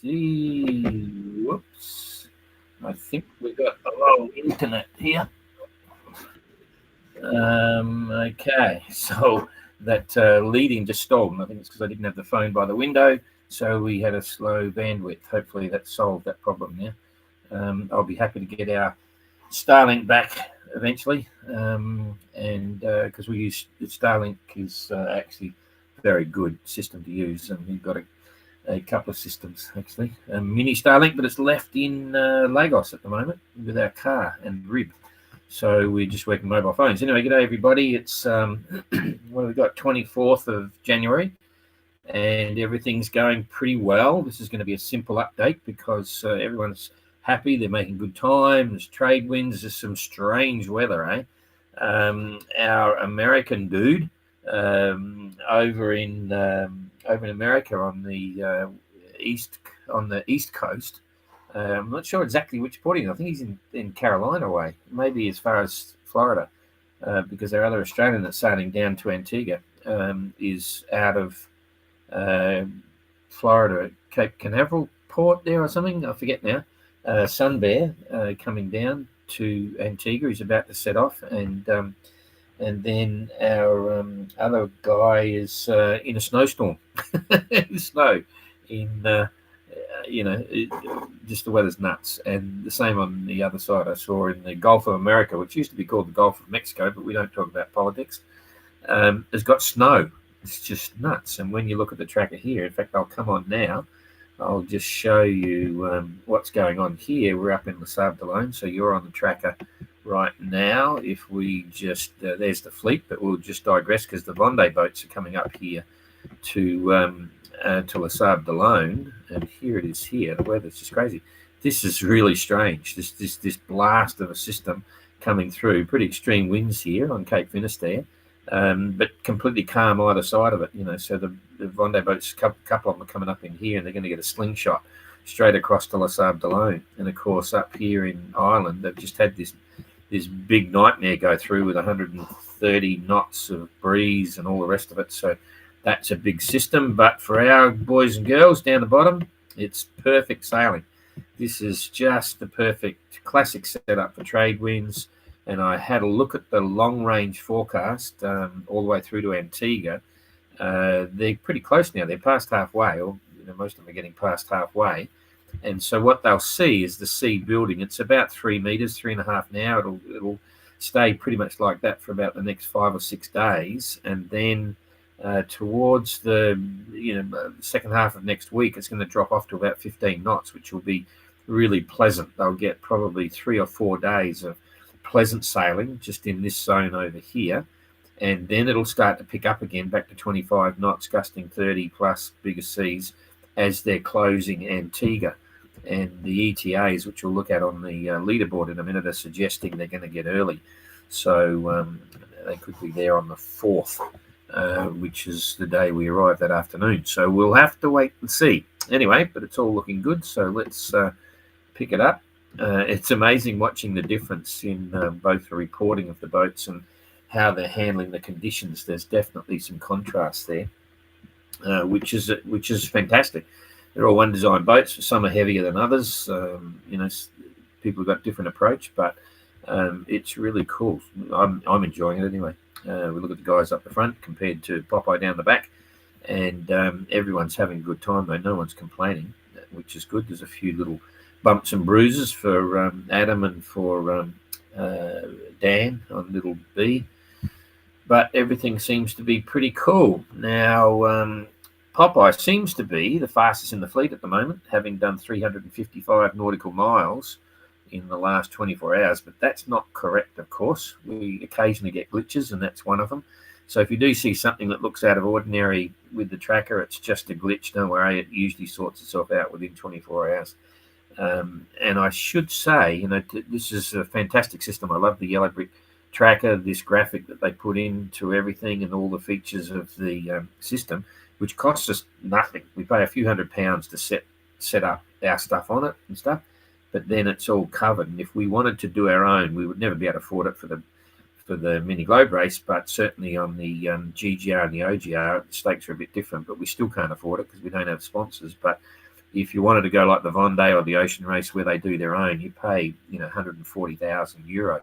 see. Whoops. I think we've got the wrong internet here. Okay, so that lead-in just stalled. I think it's because I didn't have the phone by the window, so we had a slow bandwidth. Hopefully that solved that problem now. I'll be happy to get our Starlink back eventually, and because we use Starlink is actually a very good system to use, and we've got a couple of systems actually, mini Starlink, but it's left in Lagos at the moment with our car and rib. So we're just working mobile phones. Anyway, g'day everybody. It's what have we got? 24th of January, and everything's going pretty well. This is going to be a simple update because everyone's happy. They're making good time. There's trade winds. There's some strange weather, eh? Our American dude over in America on the east coast. I'm not sure exactly which port he's in. I think he's in Carolina way, maybe as far as Florida, because our other Australian that's sailing down to Antigua is out of Florida, Cape Canaveral port there or something. I forget now. Sun Bear coming down to Antigua. He's about to set off, and then our other guy is in a snowstorm, snow in. Just the weather's nuts. And the same on the other side. I saw in the Gulf of America, which used to be called the Gulf of Mexico, but we don't talk about politics, has got snow. It's just nuts. And when you look at the tracker here, in fact, I'll come on now. I'll just show you what's going on here. We're up in Les Sables d'Olonne, so you're on the tracker right now. If we just, there's the fleet, but we'll just digress because the Vendée boats are coming up here to Les Sables d'Olonne, and here it is here. The weather's just crazy. This is really strange. This blast of a system coming through. Pretty extreme winds here on Cape Finisterre, but completely calm either side of it. So the Vendée boats, a couple of them are coming up in here, and they're going to get a slingshot straight across to Les Sables d'Olonne. And of course, up here in Ireland, they've just had this big nightmare go through with 130 knots of breeze and all the rest of it. So that's a big system, but for our boys and girls down the bottom, it's perfect sailing. This is just the perfect classic setup for trade winds. And I had a look at the long-range forecast all the way through to Antigua. They're pretty close now. They're past halfway, or most of them are getting past halfway. And so what they'll see is the sea building. It's about 3 meters, 3.5 now. It'll stay pretty much like that for about the next 5 or 6 days, and then towards the second half of next week, it's going to drop off to about 15 knots, which will be really pleasant. They'll get probably 3 or 4 days of pleasant sailing just in this zone over here, and then it'll start to pick up again back to 25 knots, gusting 30 plus, bigger seas as they're closing Antigua. And the ETAs, which we'll look at on the leaderboard in a minute, are suggesting they're going to get early. So they could be there on the 4th. Which is the day we arrive that afternoon. So we'll have to wait and see. Anyway, but it's all looking good, so let's pick it up. It's amazing watching the difference in both the reporting of the boats and how they're handling the conditions. There's definitely some contrast there, which is fantastic. They're all one design boats. Some are heavier than others. People have got different approach, but it's really cool. I'm enjoying it anyway. We look at the guys up the front compared to Popeye down the back, and everyone's having a good time, though. No one's complaining, which is good. There's a few little bumps and bruises for Adam and for Dan on Little B, but everything seems to be pretty cool. Now, Popeye seems to be the fastest in the fleet at the moment, having done 355 nautical miles in the last 24 hours, but that's not correct, of course. We occasionally get glitches, and that's one of them. So if you do see something that looks out of ordinary with the tracker, it's just a glitch. Don't worry, it usually sorts itself out within 24 hours. And I should say, this is a fantastic system. I love the yellow brick tracker, this graphic that they put into everything and all the features of the system, which costs us nothing. We pay a few £100 to set up our stuff on it and stuff. But then it's all covered. And if we wanted to do our own, we would never be able to afford it for the mini globe race. But certainly on the GGR and the OGR, the stakes are a bit different. But we still can't afford it because we don't have sponsors. But If you wanted to go like the Vendée or the Ocean Race where they do their own, you pay 140,000 euro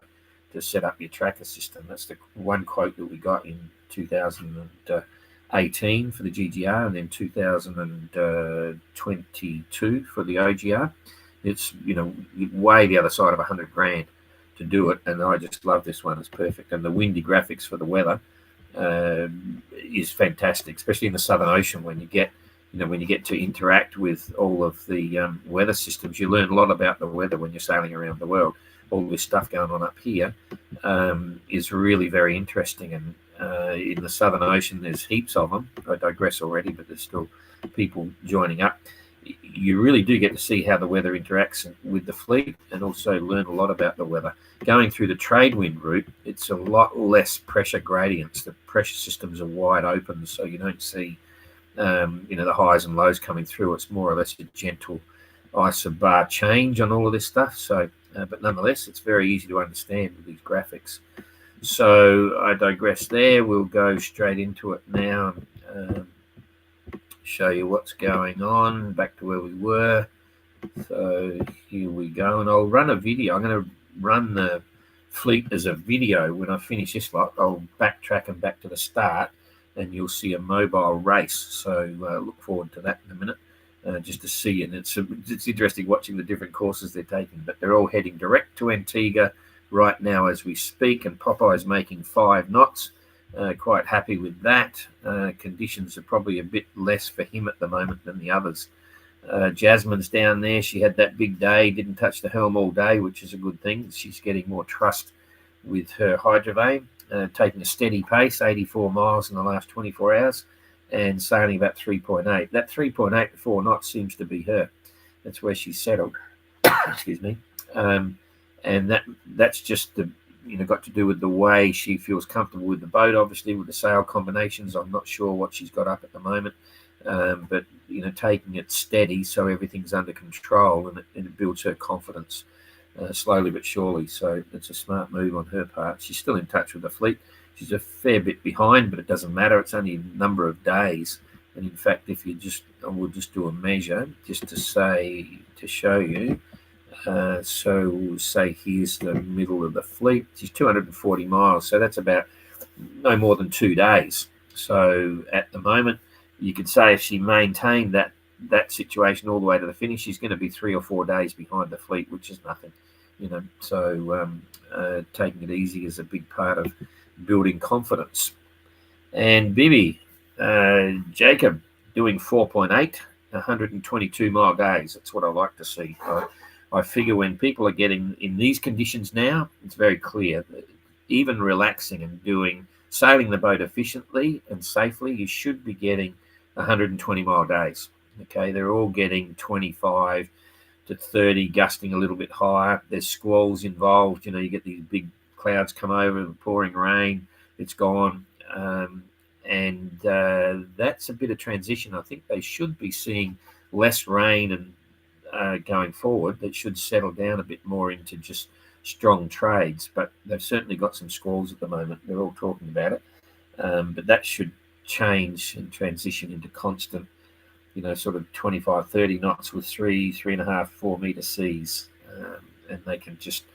to set up your tracker system. That's the one quote that we got in 2018 for the GGR, and then 2022 for the OGR. It's way the other side of 100 grand to do it, and I just love this one. It's perfect, and the windy graphics for the weather is fantastic, especially in the Southern Ocean when you get to interact with all of the weather systems. You learn a lot about the weather when you're sailing around the world. All this stuff going on up here is really very interesting, and in the Southern Ocean there's heaps of them. I digress already, but there's still people joining up. You really do get to see how the weather interacts with the fleet, and also learn a lot about the weather. Going through the trade wind route, it's a lot less pressure gradients. The pressure systems are wide open, so you don't see the highs and lows coming through. It's more or less a gentle isobar change on all of this stuff. So, but nonetheless, it's very easy to understand with these graphics. So I digress there. We'll go straight into it now. Show you what's going on. Back to where we were. So here we go, and I'll run a video. I'm going to run the fleet as a video. When I finish this lot, I'll backtrack and back to the start, and you'll see a mobile race. So look forward to that in a minute, just to see. And it's interesting watching the different courses they're taking, but they're all heading direct to Antigua right now as we speak, and Popeye's making 5 knots. Quite happy with that. Conditions are probably a bit less for him at the moment than the others. Jasmine's down there. She had that big day, didn't touch the helm all day, which is a good thing. She's getting more trust with her hydrovane, taking a steady pace, 84 miles in the last 24 hours, and sailing about 3.8. That 3.8 to 4 knots seems to be her. That's where she's settled. Excuse me. And that's just got to do with the way she feels comfortable with the boat. Obviously, with the sail combinations, I'm not sure what she's got up at the moment, but taking it steady so everything's under control, and it builds her confidence slowly but surely. So it's a smart move on her part. She's still in touch with the fleet. She's a fair bit behind, but it doesn't matter. It's only a number of days. And in fact, I will just do a measure just to show you. So we'll say here's the middle of the fleet. She's 240 miles, so that's about no more than 2 days. So at the moment, you could say if she maintained that situation all the way to the finish, she's going to be 3 or 4 days behind the fleet, which is nothing, So taking it easy is a big part of building confidence. And Bibi, Jacob, doing 4.8, 122-mile days. That's what I like to see. I figure when people are getting in these conditions now, it's very clear that even relaxing and sailing the boat efficiently and safely, you should be getting 120-mile days. Okay, they're all getting 25 to 30, gusting a little bit higher. There's squalls involved. You get these big clouds come over, pouring rain. It's gone. And that's a bit of transition. I think they should be seeing less rain and going forward. That should settle down a bit more into just strong trades, but they've certainly got some squalls at the moment. They're all talking about it, but that should change and transition into constant, sort of 25, 30 knots with 3.5, 4 meter seas, and they can just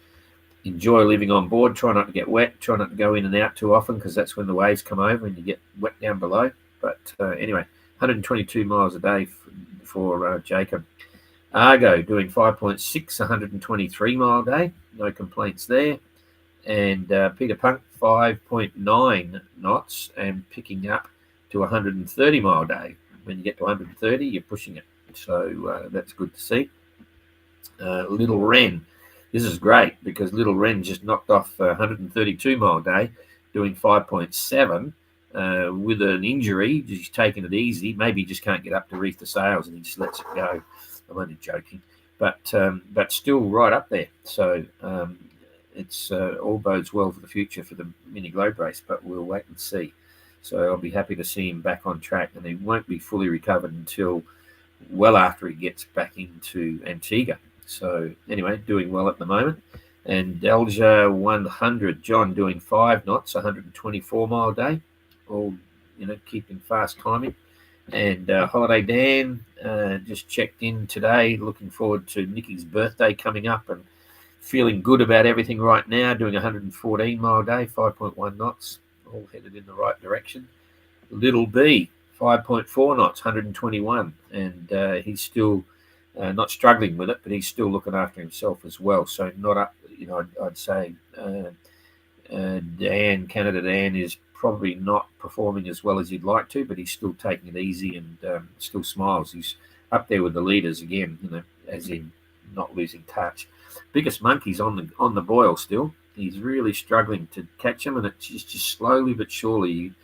enjoy living on board. Try not to get wet. Try not to go in and out too often, because that's when the waves come over and you get wet down below. But anyway, 122 miles a day for Jacob. Argo doing 5.6, 123-mile day. No complaints there. And Peter Punk, 5.9 knots and picking up to 130-mile day. When you get to 130, you're pushing it. So that's good to see. Little Wren. This is great because Little Wren just knocked off a 132-mile day doing 5.7 with an injury. He's taking it easy. Maybe he just can't get up to reef the sails and he just lets it go. I'm only joking, but still right up there. So it's all bodes well for the future for the Mini Globe race, but we'll wait and see. So I'll be happy to see him back on track, and he won't be fully recovered until well after he gets back into Antigua. So anyway, doing well at the moment. And Delja 100, John doing 5 knots, 124-mile day, all keeping fast timing. And Holiday Dan just checked in today, looking forward to Nikki's birthday coming up and feeling good about everything right now, doing 114 mile a day, 5.1 knots, all headed in the right direction. Little B, 5.4 knots, 121, and he's still not struggling with it, but he's still looking after himself as well. So not up, I'd say Canada Dan is probably not performing as well as he'd like to, but he's still taking it easy and still smiles. He's up there with the leaders again, as in not losing touch. Biggest Monkey's on the boil still. He's really struggling to catch him, and it's just slowly but surely you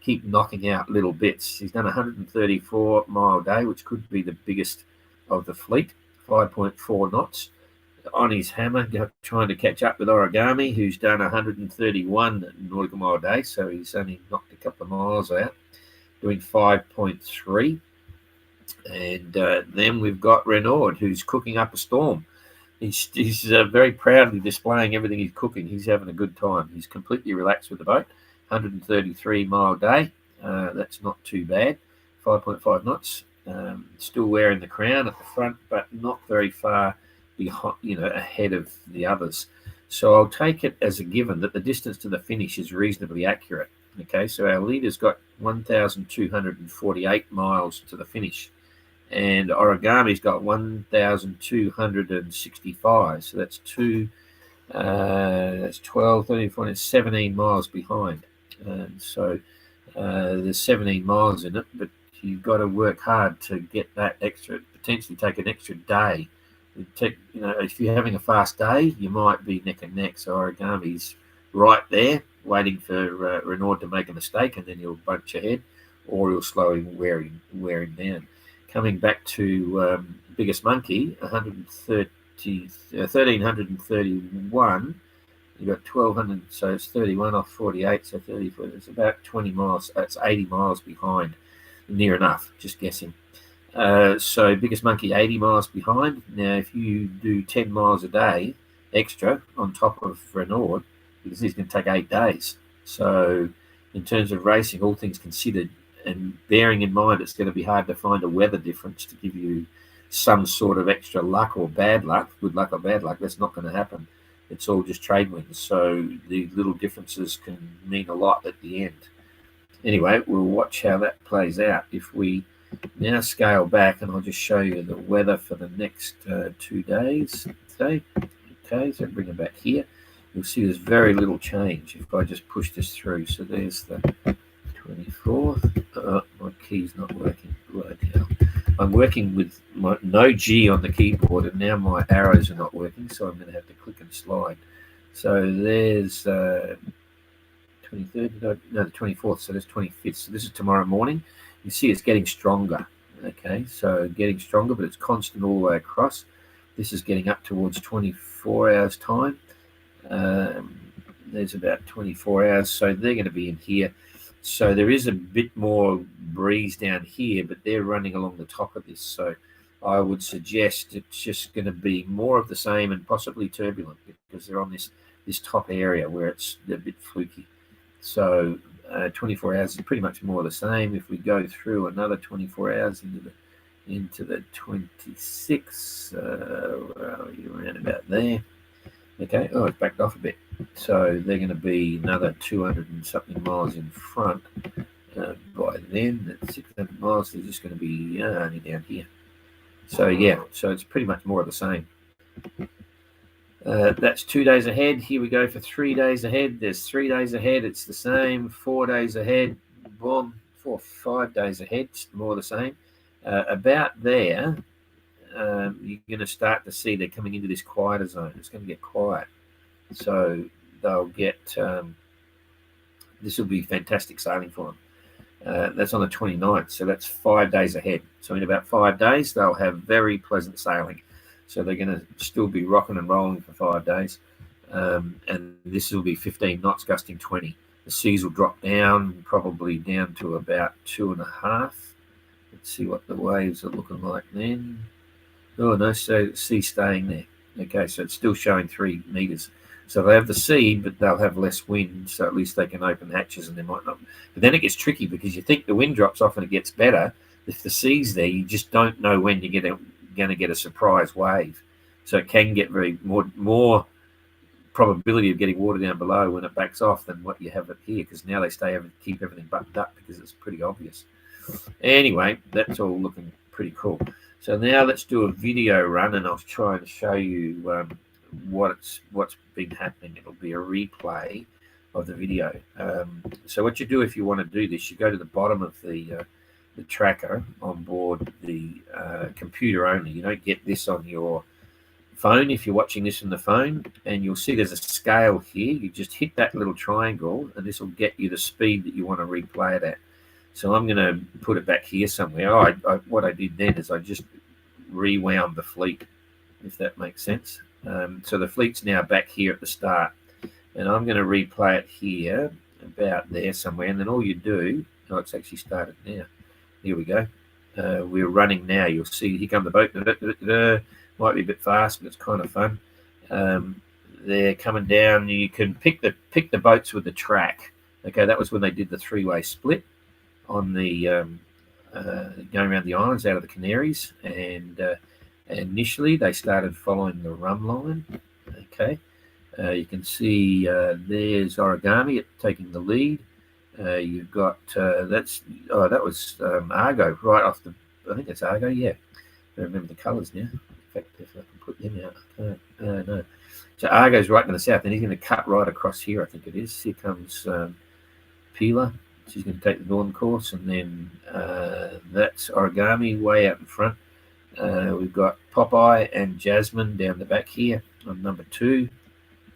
keep knocking out little bits. He's done 134 mile a day, which could be the biggest of the fleet, 5.4 knots. On his hammer, trying to catch up with Origami, who's done 131 nautical mile a day, so he's only knocked a couple of miles out, doing 5.3. And then we've got Renaud, who's cooking up a storm. He's very proudly displaying everything he's cooking. He's having a good time. He's completely relaxed with the boat, 133 mile a day. That's not too bad, 5.5 knots. Still wearing the crown at the front, but not very far behind, ahead of the others. So I'll take it as a given that the distance to the finish is reasonably accurate. Okay, so our leader's got 1,248 miles to the finish, and Origami's got 1,265. So that's 12, 13, 14, 17 miles behind. So there's 17 miles in it, but you've got to work hard to get that extra, potentially take an extra day. If you're having a fast day, you might be neck and neck. So Origami's right there, waiting for Renaud to make a mistake, and then he'll bunch ahead, or he'll slowly wear him down. Coming back to Biggest Monkey, 1,331. You've got 1,200, so it's 31 off 48, so 34. It's about 20 miles. That's 80 miles behind, near enough. Just guessing. So Biggest Monkey 80 miles behind. Now, if you do 10 miles a day extra on top of Renaud, because he's going to take 8 days. So in terms of racing, all things considered, and bearing in mind it's going to be hard to find a weather difference to give you some sort of extra luck or bad luck, good luck or bad luck, that's not going to happen. It's all just trade winds. So the little differences can mean a lot at the end. Anyway, we'll watch how that plays out. If we now scale back, and I'll just show you the weather for the next 2 days. Okay, so bring it back here. You'll see there's very little change if I just push this through. So there's the 24th. My key's not working. Bloody hell. I'm working with no G on the keyboard, and now my arrows are not working, so I'm going to have to click and slide. So there's 23rd, no, the 24th, so there's 25th. So this is tomorrow morning. You see it's getting stronger. Okay, so getting stronger, but it's constant all the way across. This is getting up towards 24 hours time. There's about 24 hours, so they're going to be in here. So there is a bit more breeze down here, but they're running along the top of this. So I would suggest it's just going to be more of the same and possibly turbulent, because they're on this top area where it's a bit fluky. So 24 hours is pretty much more of the same. If we go through another 24 hours into the 26, around about there. Okay, it's backed off a bit. So they're going to be another 200 and something miles in front. By then, at 600 miles, they're just going to be only down here. So yeah, so it's pretty much more of the same. That's 2 days ahead. Here we go for 3 days ahead. There's 3 days ahead. It's the same. 4 days ahead. Boom. 4 or 5 days ahead. It's more the same. About there, you're going to start to see they're coming into this quieter zone. It's going to get quiet. So they'll get, this will be fantastic sailing for them. That's on the 29th. So that's 5 days ahead. So in about 5 days, they'll have very pleasant sailing. So they're going to still be rocking and rolling for 5 days. And this will be 15 knots, gusting 20. The seas will drop down, probably down to about 2.5. Let's see what the waves are looking like then. Oh, no, so the sea staying there. Okay, so it's still showing 3 meters. So they have the sea, but they'll have less wind, so at least they can open hatches and they might not. But then it gets tricky because you think the wind drops off and it gets better, if the sea's there, you just don't know when you're going to get a surprise wave. So it can get very more probability of getting water down below when it backs off than what you have up here, because now they keep everything buttoned up because it's pretty obvious. Anyway, that's all looking pretty cool. So now let's do a video run, and I'll try and show you what's been happening. It'll be a replay of the video. So what you do if you want to do this, you go to the bottom of the tracker on board the computer only. You don't get this on your phone if you're watching this on the phone, and you'll see there's a scale here. You just hit that little triangle, and this will get you the speed that you want to replay it at. So I'm going to put it back here somewhere. What I did then is I just rewound the fleet, if that makes sense. So the fleet's now back here at the start, and I'm going to replay it here about there somewhere, and then all you do, it's actually started now. Here we go. We're running now. You'll see here come the boat. Might be a bit fast, but it's kind of fun. They're coming down. You can pick the boats with the track. Okay, that was when they did the three-way split on the going around the islands out of the Canaries, and initially they started following the rum line. Okay, you can see there's Origami taking the lead. You've got that was Argo right off the. I think it's Argo. Yeah, I remember the colours now. In fact, if I can put them out, no. So Argo's right to the south, and he's going to cut right across here. I think it is. Here comes Peeler. She's going to take the northern course, and then that's Origami way out in front. We've got Popeye and Jasmine down the back here on number 2,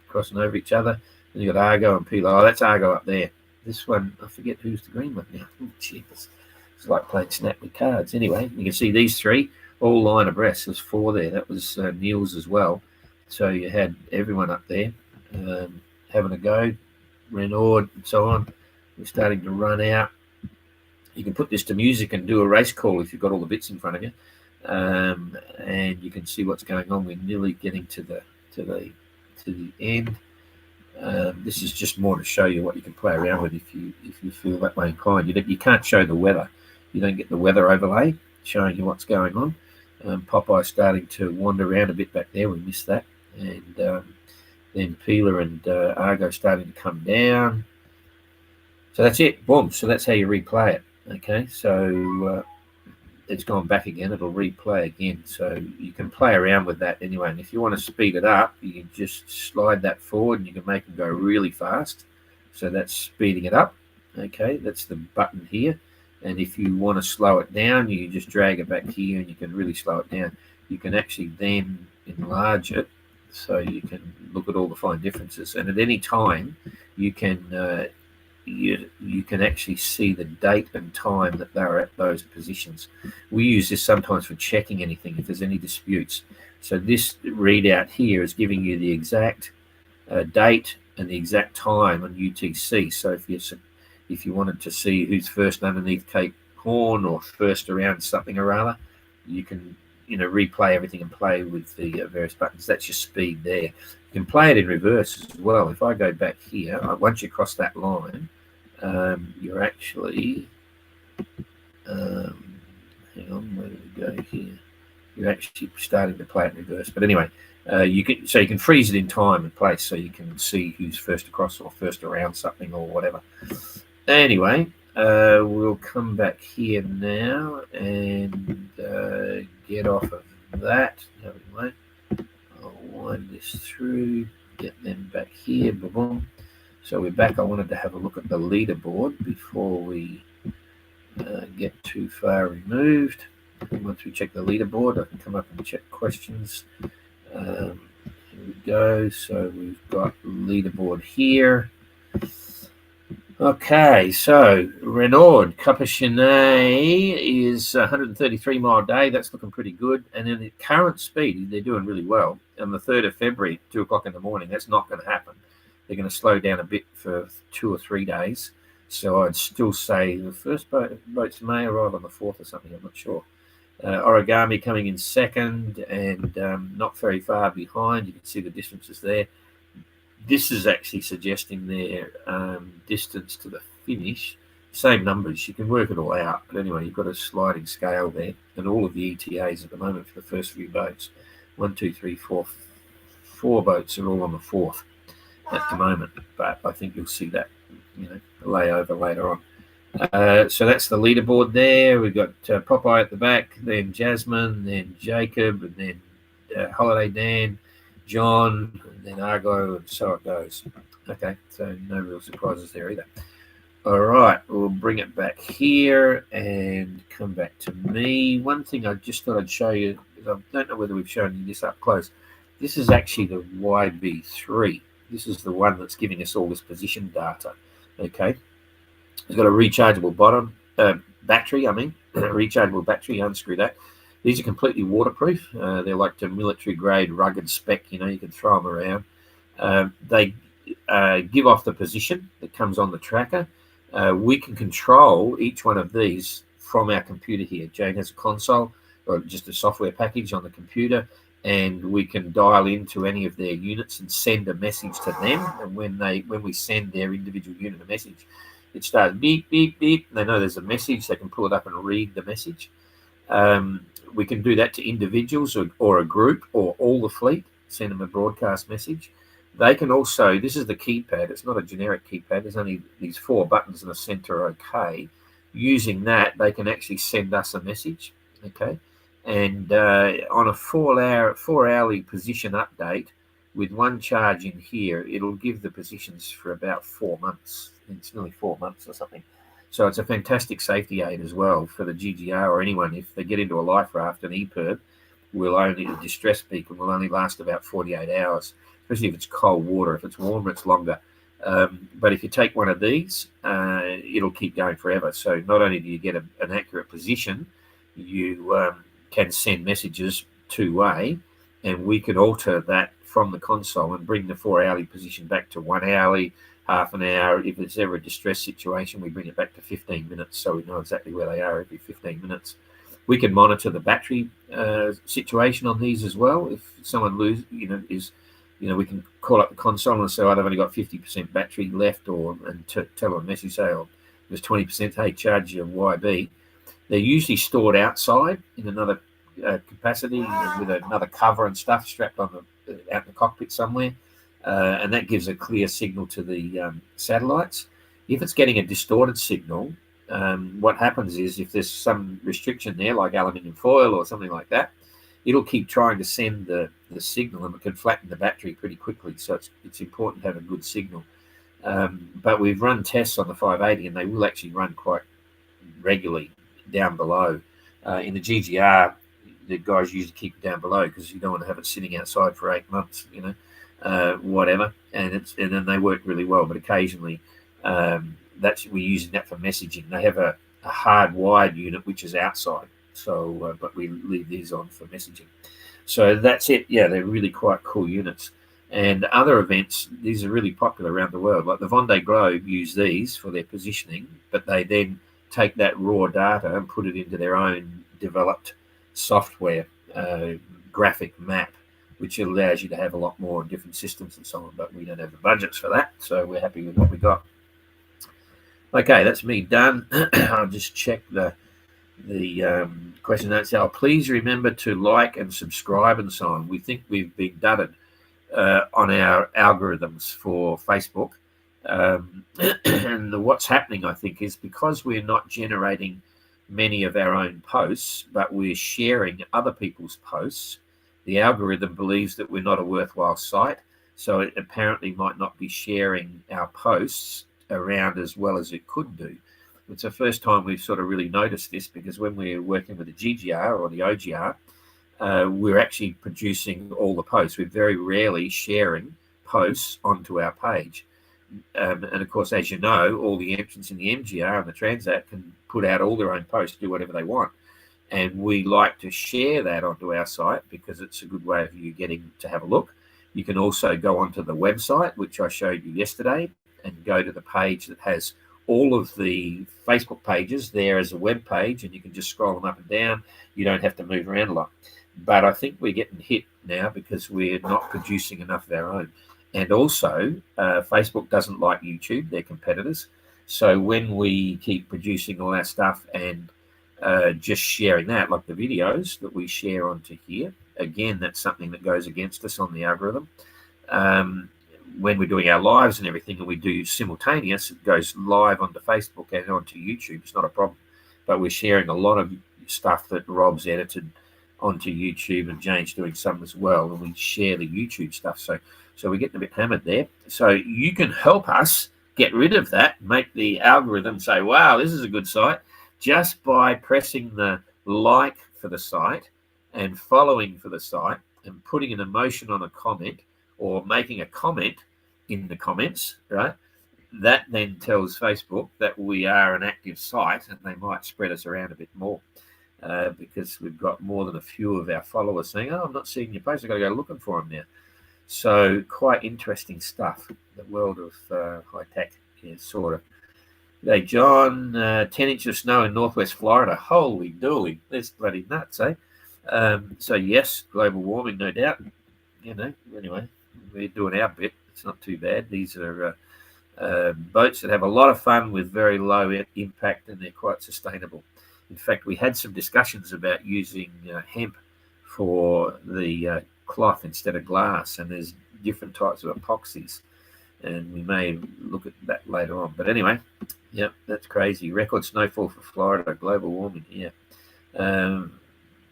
crossing over each other. Then you've got Argo and Peeler. Oh, that's Argo up there. This one, I forget who's the green one now. Oh, jeez. It's like playing Snap with cards. Anyway, you can see these 3 all line abreast. There's 4 there. That was Neil's as well. So you had everyone up there having a go. Renaud and so on. We're starting to run out. You can put this to music and do a race call if you've got all the bits in front of you, and you can see what's going on. We're nearly getting to the end. This is just more to show you what you can play around with if you feel that way inclined. You can't show the weather. You don't get the weather overlay showing you what's going on. Popeye's starting to wander around a bit back there. We missed that, and then Peeler and Argo starting to come down. So that's it. Boom. So that's how you replay it. Okay. So it's gone back again. It'll replay again. So you can play around with that anyway. And if you want to speed it up, you can just slide that forward, and you can make them go really fast. So that's speeding it up. Okay. That's the button here. And if you want to slow it down, you just drag it back here, and you can really slow it down. You can actually then enlarge it, so you can look at all the fine differences. And at any time, you can you can actually see the date and time that they're at those positions. We use this sometimes for checking anything if there's any disputes. So this readout here is giving you the exact date and the exact time on UTC. So if you wanted to see who's first underneath Cape Horn or first around something or other, you can replay everything and play with the various buttons. That's your speed there. You can play it in reverse as well. If I go back here, once you cross that line, you're actually hang on, where do we go here? You're actually starting to play it in reverse. But anyway, you can freeze it in time and place, so you can see who's first across or first around something or whatever. Anyway, we'll come back here now and get off of that. No, we won't. I'll wind this through, get them back here. Boom. So we're back. I wanted to have a look at the leaderboard before we get too far removed. Once we check the leaderboard, I can come up and check questions. Here we go. So we've got leaderboard here. Okay, so Renaud Capuchinet is 133 mile a day. That's looking pretty good. And then the current speed, they're doing really well. On the 3rd of February, 2 o'clock in the morning, that's not going to happen. They're going to slow down a bit for 2 or 3 days. So I'd still say the first boats may arrive on the 4th or something. I'm not sure. Origami coming in second and not very far behind. You can see the distances there. This is actually suggesting their distance to the finish same numbers. You can work it all out. But anyway, you've got a sliding scale there, and all of the ETAs at the moment for the first few boats, 1, 2, 3, 4, 4 boats are all on the fourth at the moment. But I think you'll see that, layover later on. So that's the leaderboard there. We've got Popeye at the back, then Jasmine, then Jacob, and then Holiday Dan, John, and then Argo, and so it goes. Okay, so no real surprises there either. All right, we'll bring it back here and come back to me. One thing I just thought I'd show you, I don't know whether we've shown you this up close. This is actually the YB3. This is the one that's giving us all this position data. Okay, it's got a rechargeable battery. Rechargeable battery. Unscrew that. These are completely waterproof. They're like the military grade rugged spec. You can throw them around. They give off the position that comes on the tracker. We can control each one of these from our computer here. Jane has a console or just a software package on the computer, and we can dial into any of their units and send a message to them. And when we send their individual unit a message, it starts beep, beep, beep. They know there's a message. They can pull it up and read the message. We can do that to individuals or a group or all the fleet, send them a broadcast message. They can also, this is the keypad. It's not a generic keypad. There's only these 4 buttons in the center. Okay. Using that, they can actually send us a message. Okay. And on a 4-hourly position update with one charge in here, it'll give the positions for about 4 months. It's nearly 4 months or something. So it's a fantastic safety aid as well for the GGR or anyone. If they get into a life raft, an EPIRB the distress beacon will only last about 48 hours, especially if it's cold water. If it's warmer, it's longer. But if you take one of these, it'll keep going forever. So not only do you get an accurate position, you can send messages two-way, and we can alter that from the console and bring the 4-hourly position back to 1 hourly, half an hour. If it's ever a distress situation, we bring it back to 15 minutes, so we know exactly where they are every 15 minutes. We can monitor the battery situation on these as well. If someone we can call up the console and say, "Oh, they've only got 50% battery left," and tell them a message, say, "Oh, there's 20%. Hey, charge your YB." They're usually stored outside in another capacity with another cover and stuff strapped on out in the cockpit somewhere, and that gives a clear signal to the satellites. If it's getting a distorted signal, what happens is if there's some restriction there, like aluminium foil or something like that, it'll keep trying to send the signal, and it can flatten the battery pretty quickly. So it's important to have a good signal. But we've run tests on the 580, and they will actually run quite regularly down below. In the GGR, the guys usually keep it down below because you don't want to have it sitting outside for 8 months, whatever. And then they work really well. But occasionally, we're using that for messaging. They have a hardwired unit which is outside, so but we leave these on for messaging. So that's it. Yeah, they're really quite cool units. And other events, these are really popular around the world. Like the Vendée Globe use these for their positioning, but they then take that raw data and put it into their own developed software graphic map, which allows you to have a lot more different systems and so on. But we don't have the budgets for that, so we're happy with what we got. Okay, that's me done. I'll just check the question notes. Please remember to like and subscribe and so on. We think we've been dudded on our algorithms for Facebook. And what's happening, I think, is because we're not generating many of our own posts, but we're sharing other people's posts, the algorithm believes that we're not a worthwhile site. So it apparently might not be sharing our posts around as well as it could do. It's the first time we've sort of really noticed this, because when we're working with the GGR or the OGR, we're actually producing all the posts. We're very rarely sharing posts onto our page. And of course, as you know, all the entrants in the MGR and the Transat can put out all their own posts, do whatever they want. And we like to share that onto our site because it's a good way of you getting to have a look. You can also go onto the website, which I showed you yesterday, and go to the page that has all of the Facebook pages there as a web page, and you can just scroll them up and down. You don't have to move around a lot. But I think we're getting hit now because we're not producing enough of our own. And also, Facebook doesn't like YouTube, their competitors. So when we keep producing all our stuff and just sharing that, like the videos that we share onto here, again, that's something that goes against us on the algorithm. When we're doing our lives and everything, and we do simultaneous, it goes live onto Facebook and onto YouTube. It's not a problem. But we're sharing a lot of stuff that Rob's edited onto YouTube, and Jane's doing some as well, and we share the YouTube stuff. So we're getting a bit hammered there. So you can help us get rid of that, make the algorithm say, wow, this is a good site, just by pressing the like for the site and following for the site and putting an emotion on a comment or making a comment in the comments, right? That then tells Facebook that we are an active site, and they might spread us around a bit more because we've got more than a few of our followers saying, oh, I'm not seeing your post, I've got to go looking for them now. So quite interesting stuff, the world of high tech is sort of. Hey, John, 10 inches of snow in northwest Florida. Holy dooly, that's bloody nuts, eh? So yes, global warming, no doubt. Anyway, we're doing our bit. It's not too bad. These are boats that have a lot of fun with very low impact, and they're quite sustainable. In fact, we had some discussions about using hemp for the cloth instead of glass, and there's different types of epoxies, and we may look at that later on. But anyway, yeah, that's crazy. Record snowfall for Florida, global warming, yeah.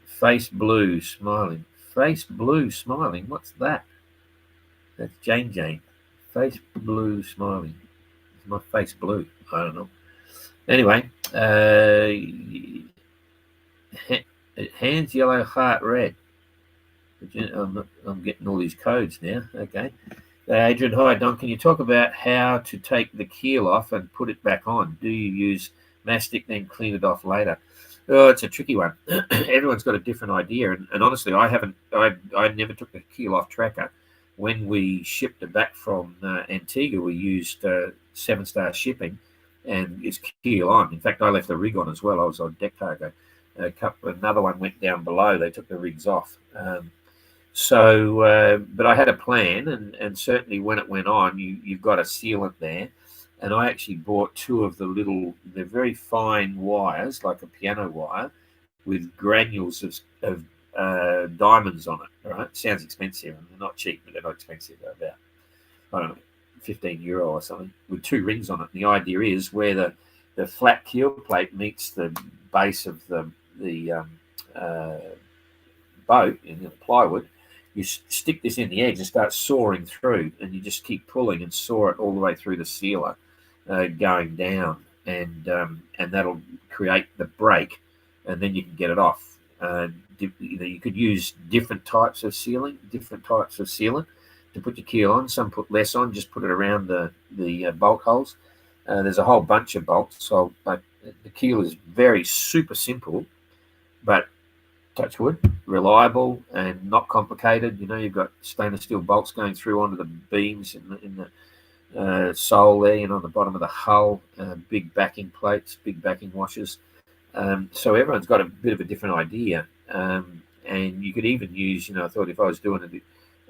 Face blue, smiling. Face blue, smiling. What's that? That's Jane. Face blue, smiling. Is my face blue? I don't know. Anyway, hands yellow, heart red. I'm getting all these codes now. Okay. Adrian, hi, Don. Can you talk about how to take the keel off and put it back on? Do you use mastic, then clean it off later? Oh, it's a tricky one. Everyone's got a different idea, and honestly, I never took the keel off tracker. When we shipped it back from Antigua, we used 7-star shipping, and it's keel on. In fact, I left the rig on as well. I was on deck cargo. Another one went down below. They took the rigs off. But I had a plan, and certainly when it went on, you've got a sealant there. And I actually bought 2 of they're very fine wires, like a piano wire, with granules of diamonds on it. Right? Sounds expensive, and they're not cheap, but they're not expensive. They're about, I don't know, €15 or something, with 2 rings on it. And the idea is where the flat keel plate meets the base of the boat in the plywood, you stick this in the edge and start sawing through, and you just keep pulling and saw it all the way through the sealer, going down, and that'll create the break, and then you can get it off. You could use different types of sealant to put your keel on. Some put less on, just put it around the bolt holes. There's a whole bunch of bolts. So the keel is very super simple, but touch wood, reliable and not complicated. You've got stainless steel bolts going through onto the beams in the sole there, on the bottom of the hull, big backing plates, big backing washers. So everyone's got a bit of a different idea. And you could even use, I thought if I was doing it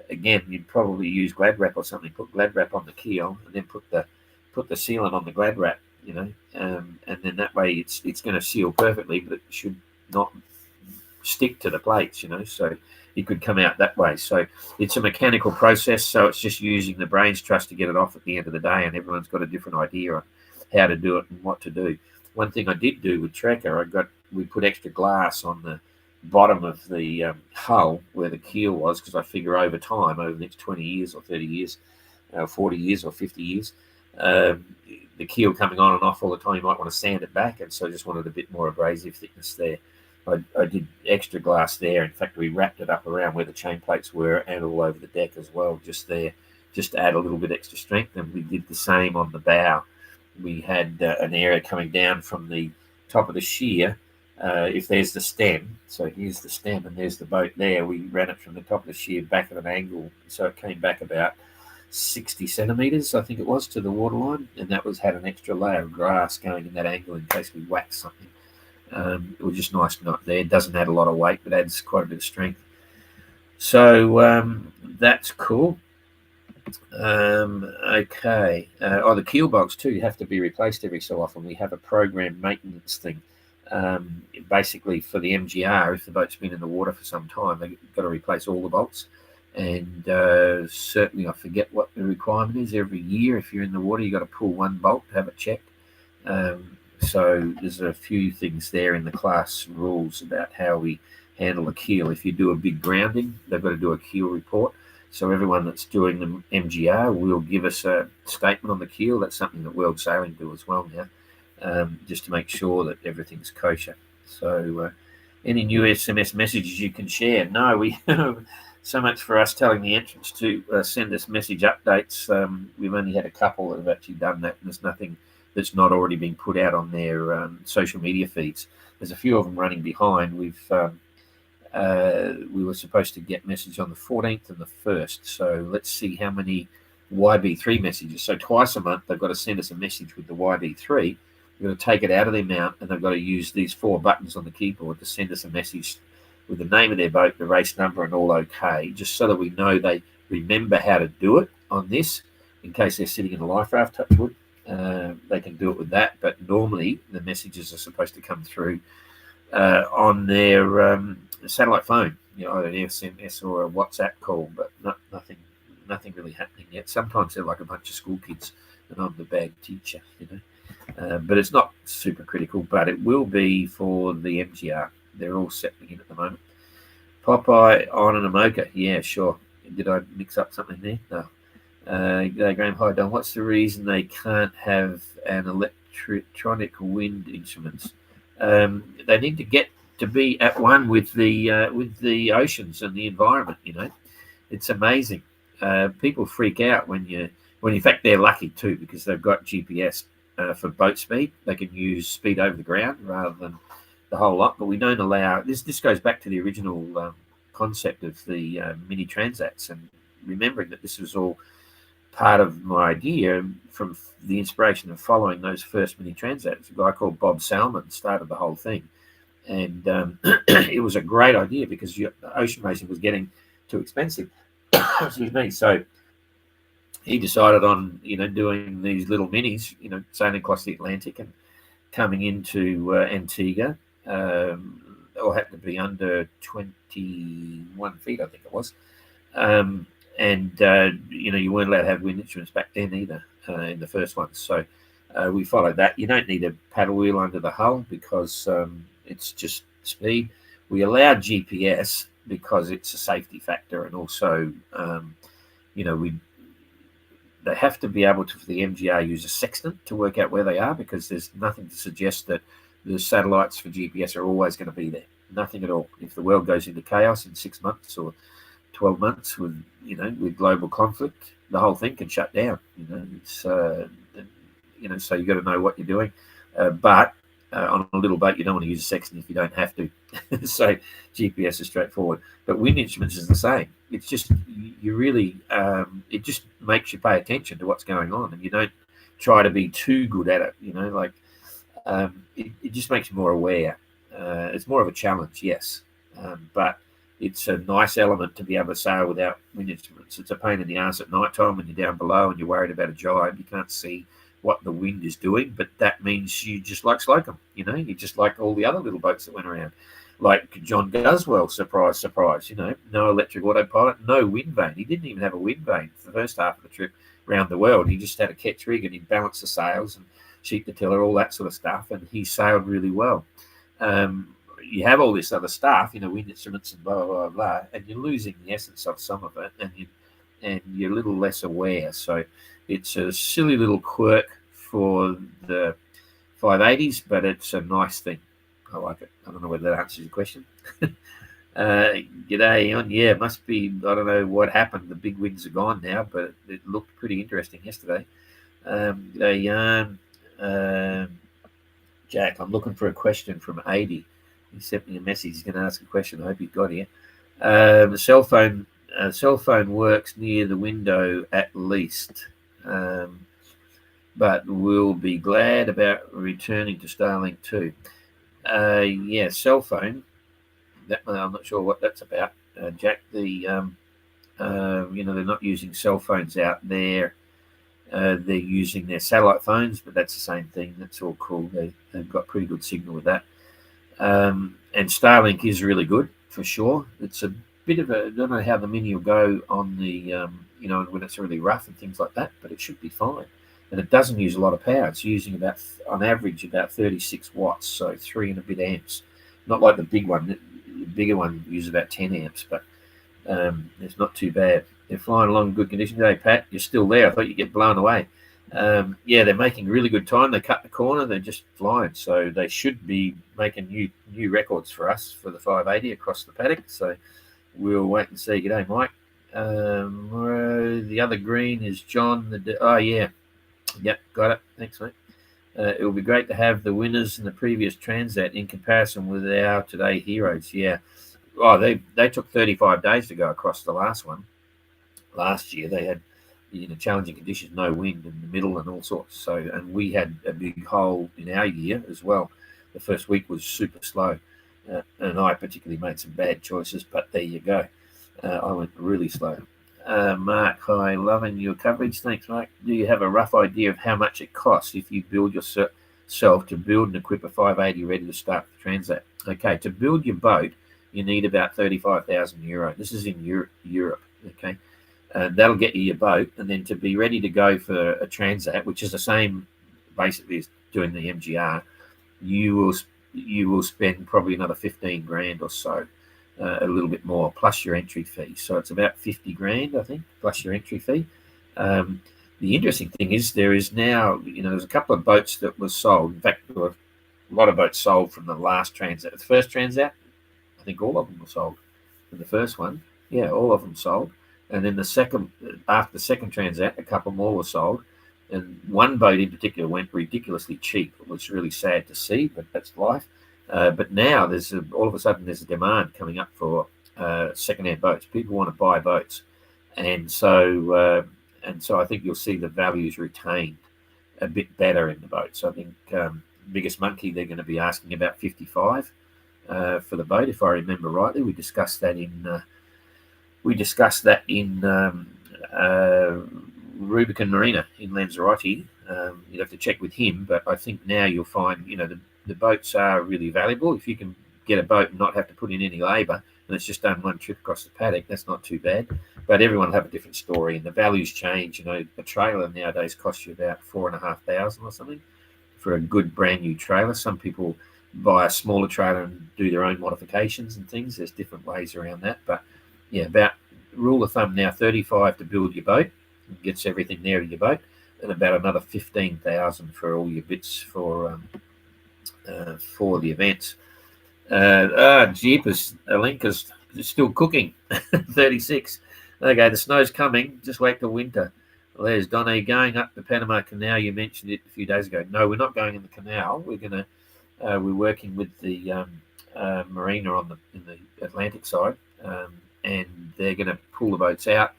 again, you'd probably use Glad Wrap or something, put Glad Wrap on the keel, and then put the sealant on the Glad Wrap, and then that way it's going to seal perfectly, but it should not stick to the plates, so it could come out that way. So it's a mechanical process, so it's just using the brain's trust to get it off at the end of the day, and everyone's got a different idea on how to do it and what to do. One thing I did do with Tracker, we put extra glass on the bottom of the hull where the keel was, because I figure over time, over the next 20 years or 30 years, 40 years or 50 years, the keel coming on and off all the time, you might want to sand it back, and so I just wanted a bit more abrasive thickness there. I did extra glass there. In fact, we wrapped it up around where the chain plates were and all over the deck as well, just there, just to add a little bit extra strength. And we did the same on the bow. We had an area coming down from the top of the sheer. If there's the stem, so here's the stem and there's the boat there, we ran it from the top of the sheer back at an angle. So it came back about 60 centimetres, I think it was, to the waterline. And that had an extra layer of grass going in that angle in case we whacked something. It was just nice not there. It doesn't add a lot of weight, but adds quite a bit of strength. So that's cool. Okay. The keel box too have to be replaced every so often. We have a program maintenance thing. Basically, for the MGR, if the boat's been in the water for some time, they've got to replace all the bolts. And certainly, I forget what the requirement is. Every year, if you're in the water, you've got to pull one bolt to have it checked. So there's a few things there in the class rules about how we handle a keel. If you do a big grounding, they've got to do a keel report. So everyone that's doing the MGR will give us a statement on the keel. That's something that World Sailing do as well now, just to make sure that everything's kosher. So any new SMS messages you can share? No, we so much for us telling the entrants to send us message updates. We've only had a couple that have actually done that, and there's nothing that's not already been put out on their social media feeds. There's a few of them running behind. We were supposed to get message on the 14th and the 1st. So let's see how many YB3 messages. So twice a month, they've got to send us a message with the YB3. We've got to take it out of their mount, and they've got to use these 4 buttons on the keyboard to send us a message with the name of their boat, the race number, and all okay, just so that we know they remember how to do it on this, in case they're sitting in a life raft, touch wood. They can do it with that, but normally the messages are supposed to come through on their satellite phone, either an SMS or a WhatsApp call, but nothing really happening yet. Sometimes they're like a bunch of school kids, and I'm the bad teacher, but it's not super critical, but it will be for the MGR. They're all settling in at the moment. Popeye on an Amoka. Yeah, sure. Did I mix up something there? No. Graham, hi Don. What's the reason they can't have an electronic wind instruments? They need to get to be at one with the oceans and the environment. It's amazing. People freak out when in fact they're lucky too, because they've got GPS for boat speed. They can use speed over the ground rather than the whole lot. But we don't allow this. This goes back to the original concept of the mini transats, and remembering that this was all part of my idea from the inspiration of following those first mini transats. A guy called Bob Salmon started the whole thing, and it was a great idea because ocean racing was getting too expensive. Excuse me. So he decided on doing these little minis, sailing across the Atlantic and coming into Antigua. All had to be under 21 feet, I think it was. You weren't allowed to have wind instruments back then either in the first one. So we followed that. You don't need a paddle wheel under the hull because it's just speed. We allowed GPS because it's a safety factor, and also, they have to be able to, for the MGR, use a sextant to work out where they are, because there's nothing to suggest that the satellites for GPS are always going to be there. Nothing at all. If the world goes into chaos in 6 months or 12 months with global conflict, the whole thing can shut down. It's so you got to know what you're doing. But on a little boat, you don't want to use a sextant if you don't have to. So GPS is straightforward. But wind instruments is the same. It's just you really it just makes you pay attention to what's going on, and you don't try to be too good at it. It just makes you more aware. It's more of a challenge, yes, but it's a nice element to be able to sail without wind instruments. It's a pain in the ass at night time when you're down below and you're worried about a jibe. You can't see what the wind is doing, but that means you just like Slocum. You're just like all the other little boats that went around. Like John Guswell, surprise, surprise, no electric autopilot, no wind vane. He didn't even have a wind vane for the first half of the trip around the world. He just had a ketch rig and he'd balance the sails and sheet the tiller, all that sort of stuff, and he sailed really well. You have all this other stuff, wind instruments and blah, blah, blah, blah, and you're losing the essence of some of it, and you're a little less aware. So it's a silly little quirk for the 580s, but it's a nice thing. I like it. I don't know whether that answers your question. G'day, on. Yeah, must be, I don't know what happened. The big winds are gone now, but it looked pretty interesting yesterday. G'day, Yarn. Jack, I'm looking for a question from 80. He sent me a message. He's going to ask a question. I hope he got here. The cell phone works near the window at least, but we'll be glad about returning to Starlink 2. Cell phone. I'm not sure what that's about, Jack. The They're not using cell phones out there. They're using their satellite phones, but that's the same thing. That's all cool. They've got pretty good signal with that. And Starlink is really good for sure. It's a bit of a, I don't know how the Mini will go on the, when it's really rough and things like that, but it should be fine. And it doesn't use a lot of power. It's using about, on average, about 36 watts, so 3 and a bit amps. Not like the big one. The bigger one uses about 10 amps, but it's not too bad. They're flying along in good condition. Hey, Pat, you're still there. I thought you'd get blown away. They're making really good time. They cut the corner. They're just flying. So they should be making new records for us for the 580 across the paddock. So we'll wait and see. G'day, Mike. The other green is John. Yep, got it. Thanks, mate. It will be great to have the winners in the previous Transat in comparison with our today heroes. Yeah. Oh, they took 35 days to go across the last one. Last year they had challenging conditions, no wind in the middle and all sorts. So, and we had a big hole in our year as well. The first week was super slow, and I particularly made some bad choices. But there you go. I went really slow. Mark, hi, loving your coverage. Thanks, Mark. Do you have a rough idea of how much it costs if you build yourself to build and equip a 580 ready to start the Transat? Okay, to build your boat, you need about 35,000 euro. This is in Europe. Okay. That'll get you your boat, and then to be ready to go for a Transat, which is the same basically as doing the MGR, you will spend probably another 15 grand or so, a little bit more, plus your entry fee. So it's about 50 grand, I think, plus your entry fee. The interesting thing is there is now, there's a couple of boats that were sold. In fact, there were a lot of boats sold from the last Transat. The first Transat, I think all of them were sold. And the first one, yeah, all of them sold. And then after the second Transat, a couple more were sold. And one boat in particular went ridiculously cheap. It was really sad to see, but that's life. But now all of a sudden there's a demand coming up for second-hand boats. People want to buy boats. And so I think you'll see the values retained a bit better in the boats. I think Biggest Monkey, they're going to be asking about 55 for the boat, if I remember rightly. We discussed that in Rubicon Marina in Lanzarote. You'd have to check with him, but I think now you'll find, the boats are really valuable. If you can get a boat and not have to put in any labour, and it's just done one trip across the paddock, that's not too bad. But everyone will have a different story, and the values change. A trailer nowadays costs you about 4,500 or something for a good brand new trailer. Some people buy a smaller trailer and do their own modifications and things. There's different ways around that, but yeah, about rule of thumb now, 35 to build your boat, gets everything there in your boat, and about another 15,000 for all your bits for the events. Jeepers, Alenka's still cooking. 36. Okay, the snow's coming. Just wait till winter. Well, there's Donnie going up the Panama Canal. You mentioned it a few days ago. No, we're not going in the canal. We're working with the marina in the Atlantic side. And they're going to pull the boats out.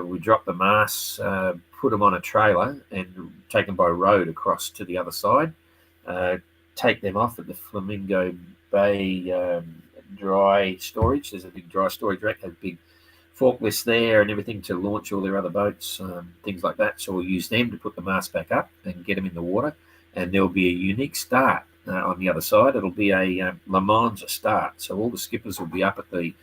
We drop the masts, put them on a trailer, and take them by road across to the other side. Take them off at the Flamingo Bay dry storage. There's a big dry storage rack, has big forklifts there and everything to launch all their other boats, things like that. So we'll use them to put the mast back up and get them in the water. And there'll be a unique start on the other side. It'll be a Le Mans start. So all the skippers will be up at the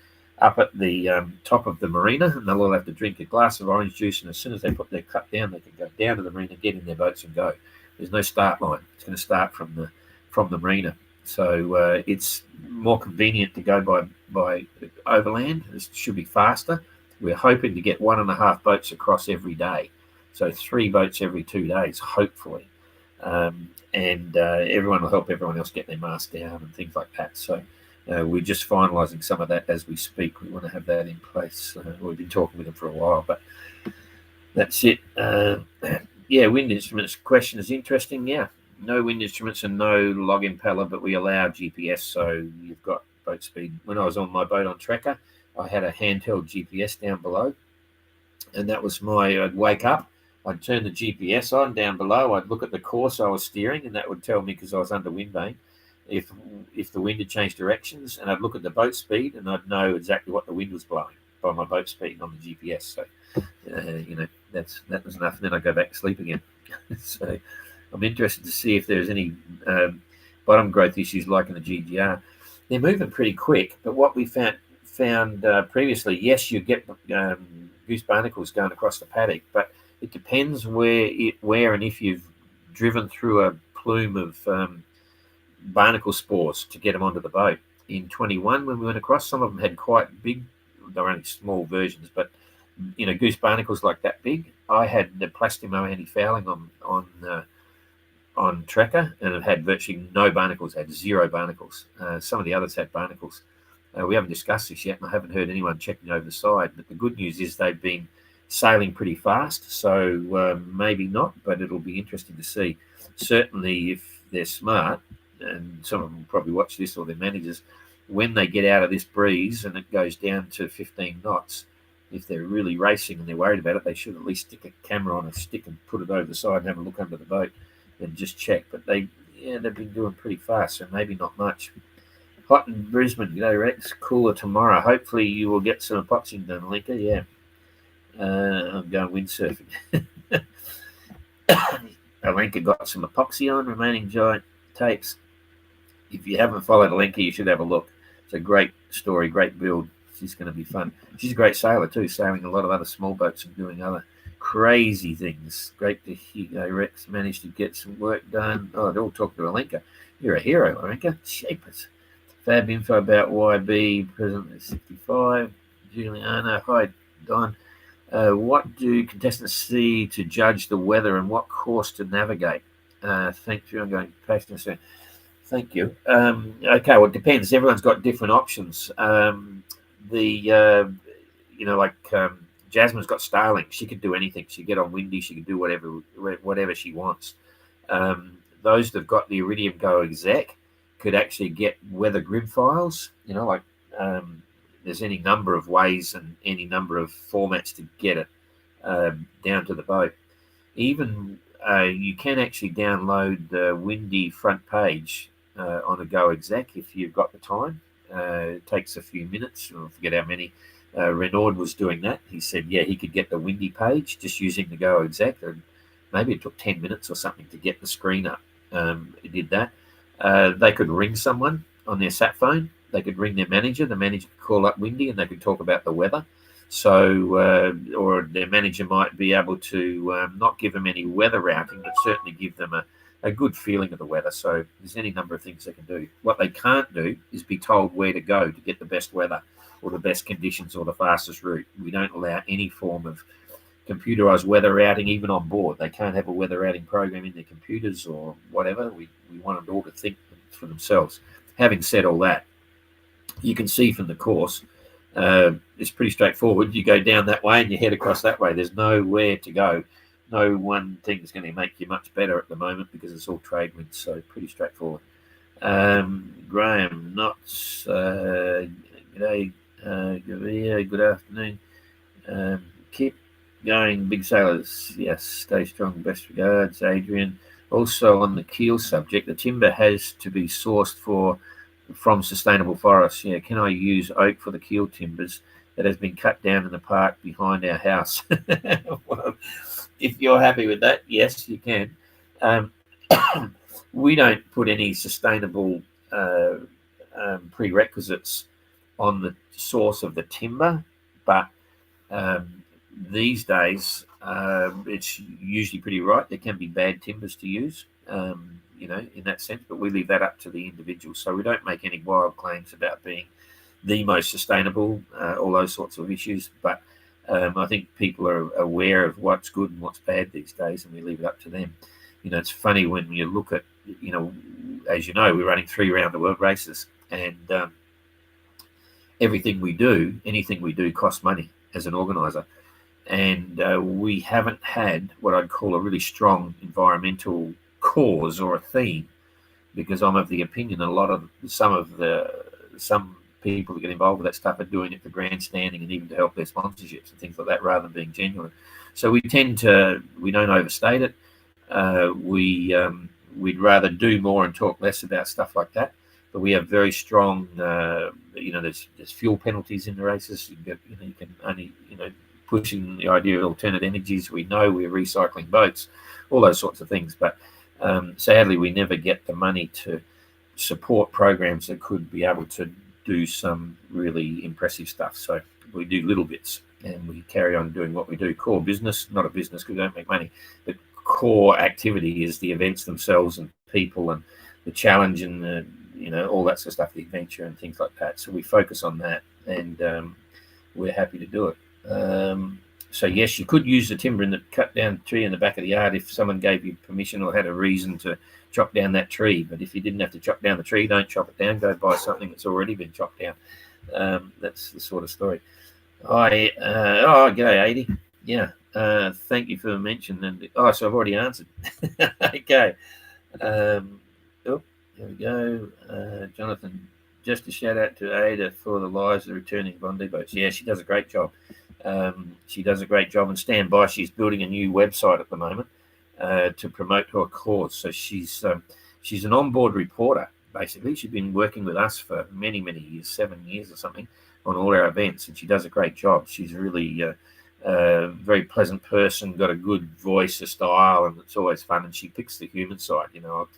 top of the marina, and they'll all have to drink a glass of orange juice, and as soon as they put their cup down, they can go down to the marina, get in their boats and go. There's no start line. It's going to start from the marina. So it's more convenient to go by overland. It should be faster. We're hoping to get 1.5 boats across every day. So 3 boats every 2 days, hopefully. And everyone will help everyone else get their mast down and things like that. So we're just finalising some of that as we speak. We want to have that in place. We've been talking with them for a while, but that's it. Wind instruments question is interesting. Yeah, no wind instruments and no log impeller, but we allow GPS, so you've got boat speed. When I was on my boat on Tracker, I had a handheld GPS down below, and that was I'd wake up, I'd turn the GPS on down below, I'd look at the course I was steering, and that would tell me, because I was under wind vane, if the wind had changed directions, and I'd look at the boat speed, and I'd know exactly what the wind was blowing. by my boat speed on the GPS. So, that was enough. And then I go back to sleep again. So I'm interested to see if there's any bottom growth issues like in the GGR. They're moving pretty quick, but what we found previously, yes, you get goose barnacles going across the paddock, but it depends where and if you've driven through a plume of barnacle spores to get them onto the boat. In 21, when we went across, some of them had quite big, they were only small versions, but goose barnacles like that big. I had the plastimo anti-fouling on tracker, and it had virtually no barnacles, had 0 barnacles. Some of the others had barnacles. We haven't discussed this yet, and I haven't heard anyone checking over the side, but the good news is they've been sailing pretty fast, so maybe not, but it'll be interesting to see. Certainly if they're smart, and some of them will probably watch this, or their managers, when they get out of this breeze and it goes down to 15 knots, if they're really racing and they're worried about it, they should at least stick a camera on a stick and put it over the side and have a look under the boat and just check. But they've been doing pretty fast, so maybe not much. Hot in Brisbane, g'day Rex. Cooler tomorrow. Hopefully you will get some epoxying done, Linka. Yeah. I'm going windsurfing. Alenka got some epoxy on, remaining giant tapes. If you haven't followed Alenka, you should have a look. It's a great story, great build. She's going to be fun. She's a great sailor too, sailing a lot of other small boats and doing other crazy things. Great to hear Rex managed to get some work done. Oh, they're all talking to Alenka. You're a hero, Alenka. Shapers. Fab info about YB, presently 65. Juliana, hi, Don. What do contestants see to judge the weather and what course to navigate? Thank you. I'm going passionate soon. Thank you. Okay, well, it depends. Everyone's got different options. Jasmine's got Starlink. She could do anything. She could get on windy. She could do whatever she wants. Those that've got the Iridium Go exec could actually get weather grid files. There's any number of ways and any number of formats to get it down to the boat. Even you can actually download the windy front page on a Go exec if you've got the time. It takes a few minutes. I forget how many. Renaud was doing that. He said, he could get the windy page just using the Go exec. And maybe it took 10 minutes or something to get the screen up. It did that. They could ring someone on their sat phone. They could ring their manager. The manager could call up windy and they could talk about the weather. So, or their manager might be able to not give them any weather routing, but certainly give them a good feeling of the weather. So there's any number of things they can do. What they can't do is be told where to go to get the best weather or the best conditions or the fastest route. We don't allow any form of computerized weather routing, even on board. They can't have a weather routing program in their computers or whatever. We want them all to think for themselves. Having said all that, you can see from the course, it's pretty straightforward. You go down that way and you head across that way. There's nowhere to go. No one thing is going to make you much better at the moment because it's all trade winds, so pretty straightforward. Graham Knotts, g'day, good afternoon. Keep going, big sailors. Yes, stay strong, best regards, Adrian. Also on the Keel subject, the timber has to be sourced from sustainable forests. Can I use oak for the Keel timbers that has been cut down in the park behind our house? Well, if you're happy with that, yes, you can. We don't put any sustainable prerequisites on the source of the timber, but these days it's usually pretty right. There can be bad timbers to use, in that sense, but we leave that up to the individual. So we don't make any wild claims about being the most sustainable, all those sorts of issues. But I think people are aware of what's good and what's bad these days, and we leave it up to them. It's funny when you look at, as you know, we're running 3 round-the-world races, and anything we do costs money as an organizer. And we haven't had what I'd call a really strong environmental cause or a theme, because I'm of the opinion some people that get involved with that stuff are doing it for grandstanding and even to help their sponsorships and things like that rather than being genuine. So we don't overstate it. We'd rather do more and talk less about stuff like that. but we have very strong, there's fuel penalties in the races. You can only, pushing the idea of alternate energies. We know we're recycling boats, all those sorts of things. But sadly, we never get the money to support programs that could be able to do some really impressive stuff. So we do little bits, and we carry on doing what we do. Core business, not a business because we don't make money, but core activity is the events themselves and people and the challenge and the, all that sort of stuff, the adventure and things like that. So we focus on that, and we're happy to do it. So yes, you could use the timber in the cut down tree in the back of the yard if someone gave you permission or had a reason to chop down that tree. But if you didn't have to chop down the tree, don't chop it down. Go buy something that's already been chopped down. That's the sort of story. G'day, 80. Yeah. Thank you for the mention. And so I've already answered. Okay. Here we go. Jonathan, just a shout out to Ada for the lives of returning Bondi boats. Yeah, she does a great job. She does a great job, and stand by. She's building a new website at the moment to promote her cause. So she's an onboard reporter. Basically, she's been working with us for many years, 7 years or something, on all our events, and she does a great job. She's really a very pleasant person, got a good voice, a style, and it's always fun. And she picks the human side.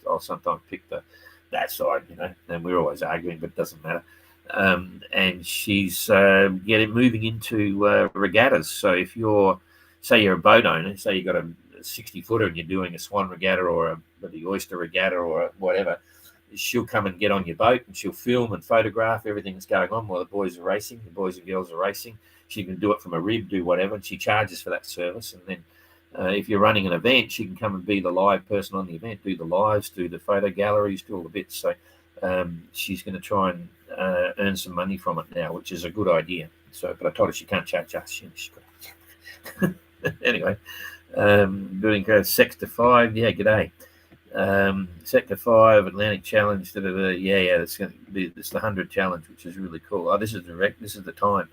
I'll sometimes pick that side, and we're always arguing, but it doesn't matter. And she's moving into regattas. So if you're a boat owner, say you've got a 60-footer and you're doing a swan regatta or the oyster regatta or whatever, she'll come and get on your boat and she'll film and photograph everything that's going on while the boys are racing, the boys and girls are racing. She can do it from a rib, do whatever, and she charges for that service. And then if you're running an event, she can come and be the live person on the event, do the lives, do the photo galleries, do all the bits. So she's going to try and earn some money from it now, which is a good idea. So, but I told her she can't charge us. She's got anyway, building Sector 5. Yeah, g'day. Sector 5 Atlantic Challenge. Yeah, it's going to be the 100 challenge, which is really cool. Oh, this is the time.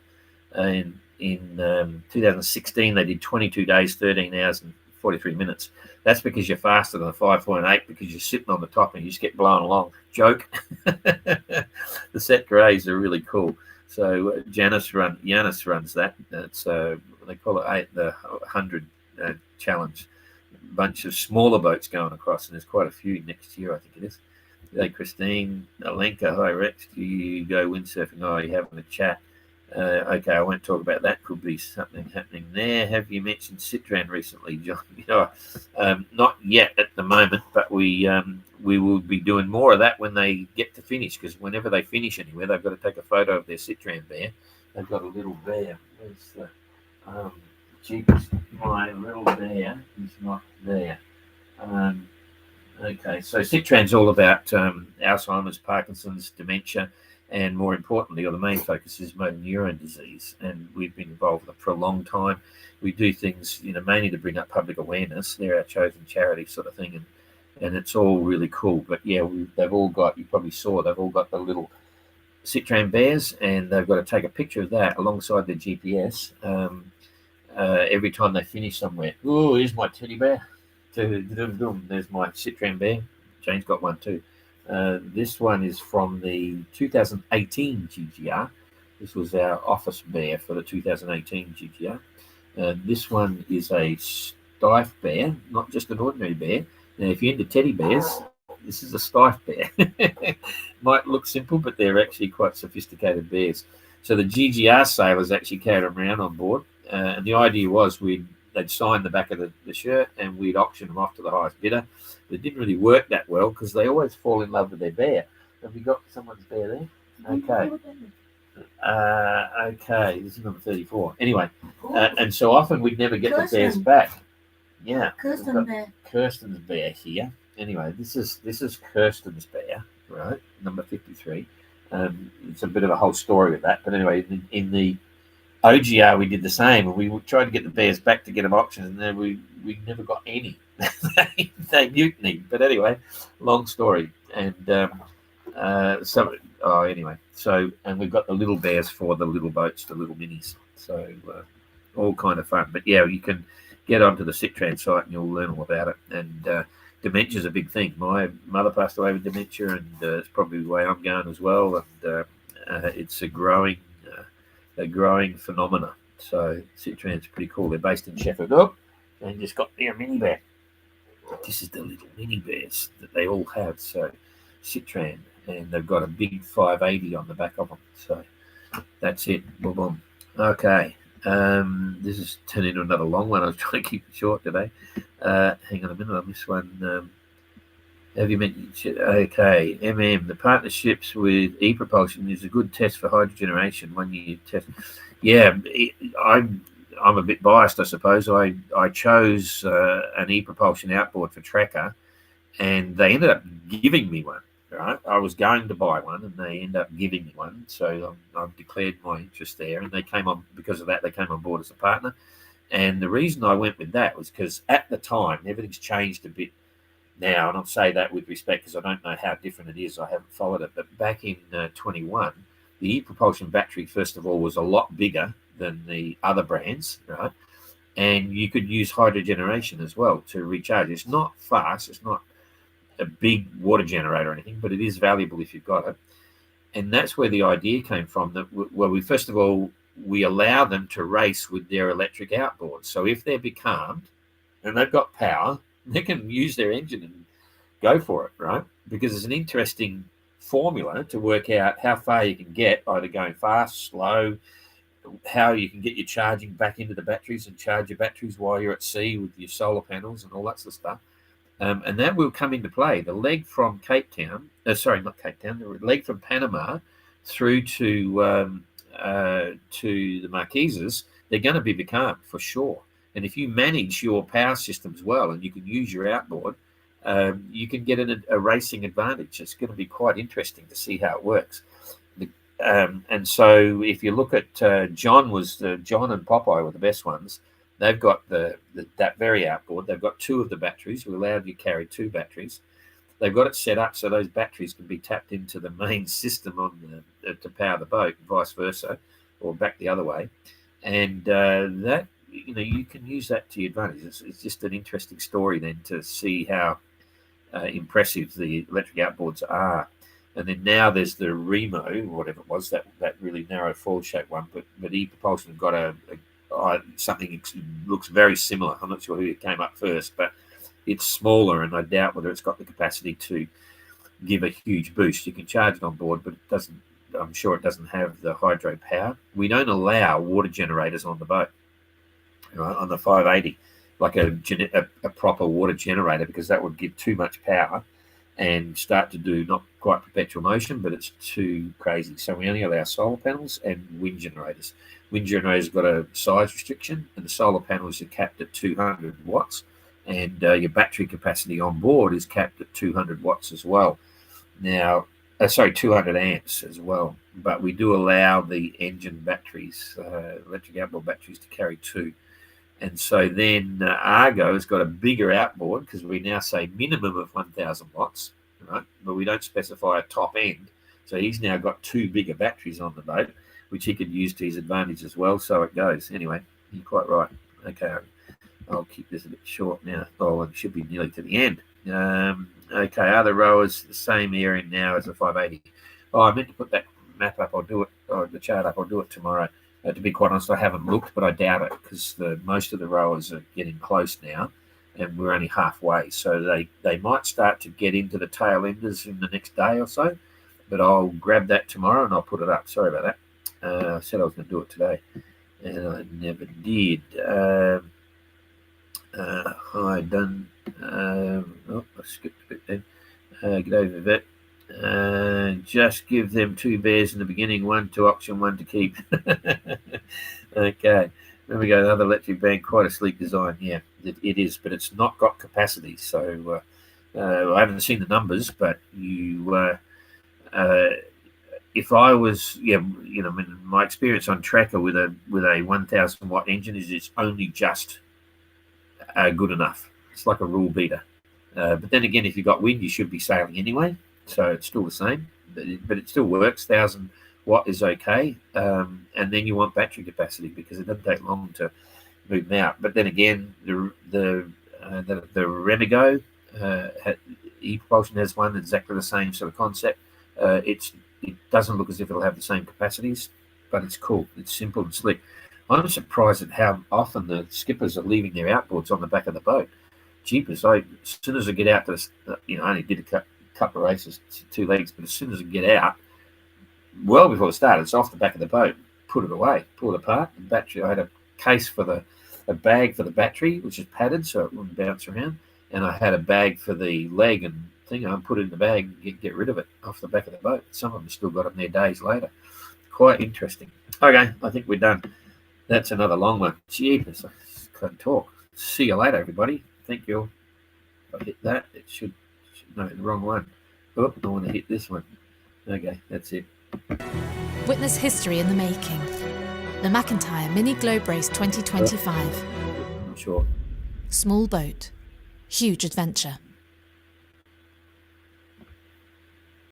In 2016, they did 22 days, 13 hours and 43 minutes. That's because you're faster than a 5.8 because you're sitting on the top and you just get blown along. Joke. The Sector A's are really cool. So Yanis runs that. That's they call it the 100 challenge. A bunch of smaller boats going across, and there's quite a few next year, I think it is. Hey, Christine, Alenka, hi Rex. Do you go windsurfing? Oh, you're having a chat. Okay, I won't talk about that. Could be something happening there. Have you mentioned Citran recently, John? Not yet at the moment, but we will be doing more of that when they get to finish, because whenever they finish anywhere, they've got to take a photo of their Citran bear. They've got a little bear. Where's the cheapest? My little bear is not there. Okay, so Citran's all about Alzheimer's, Parkinson's, dementia, and more importantly, or the main focus is motor neurone disease. And we've been involved with it for a long time. We do things, mainly to bring up public awareness. They're our chosen charity sort of thing, and it's all really cool. But yeah, they've all got, you probably saw, they've all got the little Citran bears, and they've got to take a picture of that alongside their GPS every time they finish somewhere. Oh, here's my teddy bear. There's my Citran bear. Jane's got one too. This one is from the 2018 GGR. This was our office bear for the 2018 GGR. This one is a stife bear, not just an ordinary bear. Now, if you're into teddy bears, this is a stife bear. Might look simple, but they're actually quite sophisticated bears. So the GGR sailors actually carried them around on board. And the idea was they'd sign the back of the shirt and we'd auction them off to the highest bidder. But it didn't really work that well because they always fall in love with their bear. Have we got someone's bear there? Okay. Okay, this is number 34. Anyway, and so often we'd never get the bears back. Yeah. Kirsten's bear here. Anyway, this is Kirsten's bear, right? Number 53. It's a bit of a whole story with that. But anyway, in the OGR, we did the same, and we tried to get the bears back to get them auctioned, and then we never got any. they mutinied. But anyway, long story. And anyway, and we've got the little bears for the little boats, the little minis. So all kind of fun. But yeah, you can get onto the Citran site and you'll learn all about it. And dementia's a big thing. My mother passed away with dementia, and it's probably the way I'm going as well. And it's a growing phenomena. So Citran's pretty cool. They're based in Sheffield. Oh, and just got their mini bear. This is the little mini bears that they all have. So Citran, and they've got a big 580 on the back of them. So that's it. Boom, boom. Okay. This is turning into another long one. I was trying to keep it short today. Hang on a minute on this one. Have you mentioned? Okay, the partnerships with e-propulsion is a good test for hydrogeneration. 1 year test. Yeah, I'm a bit biased, I suppose. I chose an e-propulsion outboard for Tracker, and they ended up giving me one. Right, I was going to buy one, and they ended up giving me one. So I've declared my interest there, and they came on because of that. They came on board as a partner, and the reason I went with that was because at the time everything's changed a bit now, and I'll say that with respect because I don't know how different it is. I haven't followed it, but back in 21, the e-propulsion battery, first of all, was a lot bigger than the other brands, right? And you could use hydrogeneration as well to recharge. It's not fast. It's not a big water generator or anything, but it is valuable if you've got it. And that's where the idea came from. That first of all, we allow them to race with their electric outboard. So if they're becalmed and they've got power, they can use their engine and go for it, right? Because it's an interesting formula to work out how far you can get, either going fast, slow, how you can get your charging back into the batteries and charge your batteries while you're at sea with your solar panels and all that sort of stuff. And that will come into play. The leg from Cape Town, not Cape Town, the leg from Panama through to the Marquesas, they're going to be becalmed for sure. And if you manage your power systems well and you can use your outboard, you can get a racing advantage. It's going to be quite interesting to see how it works. And so if you look at John and Popeye were the best ones. They've got that very outboard. They've got two of the batteries. We allowed you to carry two batteries. They've got it set up so those batteries can be tapped into the main system to power the boat, and vice versa, or back the other way. And that you can use that to your advantage. It's just an interesting story then to see how impressive the electric outboards are. And then now there's the Remo, whatever it was, that really narrow foil-shaped one. But e-propulsion have got something looks very similar. I'm not sure who came up first, but it's smaller, and I doubt whether it's got the capacity to give a huge boost. You can charge it on board, but it doesn't. I'm sure it doesn't have the hydro power. We don't allow water generators on the boat, right, on the 580, like a proper water generator, because that would give too much power and start to do not quite perpetual motion, but it's too crazy. So we only allow solar panels and wind generators. Wind generators have got a size restriction, and the solar panels are capped at 200 watts, and your battery capacity on board is capped at 200 watts as well. Now, 200 amps as well. But we do allow the engine batteries, electric outboard batteries, to carry two. And so then Argo has got a bigger outboard, because we now say minimum of 1,000 watts, right? But we don't specify a top end. So he's now got two bigger batteries on the boat, which he could use to his advantage as well. So it goes. Anyway, you're quite right. Okay, I'll keep this a bit short now. Oh, it should be nearly to the end. Okay, other rowers, the same area now as the 580. Oh, I meant to put that map up. I'll do it, or the chart up. I'll do it tomorrow. To be quite honest, I haven't looked, but I doubt it, because most of the rowers are getting close now, and we're only halfway. So they might start to get into the tail enders in the next day or so, but I'll grab that tomorrow and I'll put it up. Sorry about that. I said I was going to do it today, and I never did. Hi, done. I skipped a bit then. Get over that. Just give them two bears in the beginning, one to auction, one to keep. Okay, there we go. Another electric van, quite a sleek design. Yeah, it is, but it's not got capacity. So I haven't seen the numbers, but if I was, my experience on Tracker with a 1,000 watt engine is it's only just good enough. It's like a rule beater. But then again, if you've got wind, you should be sailing anyway. So it's still the same, but it still works. 1,000 watt is okay. And then you want battery capacity, because it doesn't take long to move them out. But then again, the Remigo, E-Propulsion has one, exactly the same sort of concept. It doesn't look as if it'll have the same capacities, but it's cool. It's simple and slick. I'm surprised at how often the skippers are leaving their outboards on the back of the boat. Jeepers! As soon as I get out to I only did a couple of races, 2 legs, but as soon as I get out, well before it started, it's off the back of the boat, put it away, pull it apart. The battery, I had a case for a bag for the battery, which is padded so it wouldn't bounce around, and I had a bag for the leg and thing. I put it in the bag and get rid of it off the back of the boat. Some of them still got them there days later. Quite interesting. Okay, I think we're done. That's another long one. Jeepers, I can't talk. See you later, everybody. Thank you. If I hit that, it should no, the wrong one. Oh, I want to hit this one. Okay, that's it. Witness history in the making. The McIntyre Mini Globe Race 2025. I'm not sure. Small boat, huge adventure.